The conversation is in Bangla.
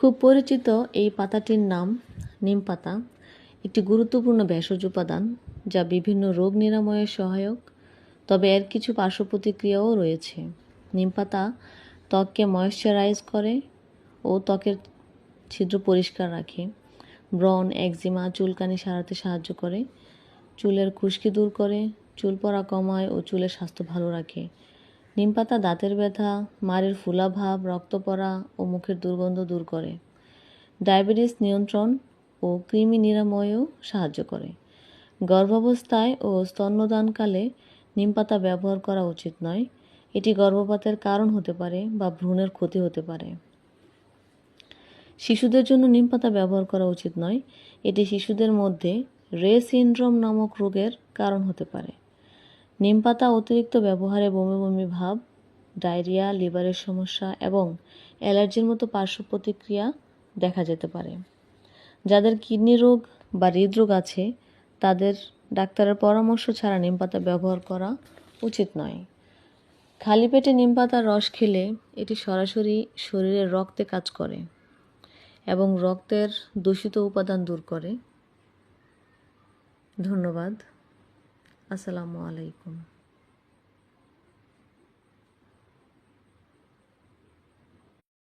খুব পরিচিত এই পাতাটির নাম নিম পাতা। একটি গুরুত্বপূর্ণ ভেষজ উপাদান যা বিভিন্ন রোগ নিরাময়ে সহায়ক, তবে এর কিছু পার্শ্ব প্রতিক্রিয়াও রয়েছে। নিম পাতা ত্বককে ময়েশ্চারাইজ করে ও ত্বকের ছিদ্র পরিষ্কার রাখে। ব্রণ, একজিমা, চুলকানি সারাতে সাহায্য করে। চুলের খুশকি দূর করে, চুল পড়া কমায় ও চুলের স্বাস্থ্য ভালো রাখে। নিম পাতা দাঁতের ব্যথা, মাড়ির ফোলাভাব, রক্ত পড়া ও মুখের দুর্গন্ধ দূর করে। ডায়াবেটিস নিয়ন্ত্রণ ও কৃমি নিরাময়েও সাহায্য করে। গর্ভাবস্থায় ও স্তন্যদানকালে নিম পাতা ব্যবহার করা উচিত নয়। এটি গর্ভপাতের কারণ হতে পারে বা ভ্রূণের ক্ষতি হতে পারে। শিশুদের জন্য নিম পাতা ব্যবহার করা উচিত নয়। এটি শিশুদের মধ্যে রে সিনড্রোম নামক রোগের কারণ হতে পারে। নিম পাতা অতিরিক্ত ব্যবহারে বমি বমি ভাব, ডায়রিয়া, লিভারের সমস্যা এবং অ্যালার্জির মতো পার্শ্ব প্রতিক্রিয়া দেখা যেতে পারে। যাদের কিডনি রোগ বা হৃদরোগ আছে তাদের ডাক্তারের পরামর্শ ছাড়া নিম পাতা ব্যবহার করা উচিত নয়। খালি পেটে নিম পাতার রস খেলে এটি সরাসরি শরীরের রক্তে কাজ করে এবং রক্তের দূষিত উপাদান দূর করে। ধন্যবাদ। আসসালামু আলাইকুম।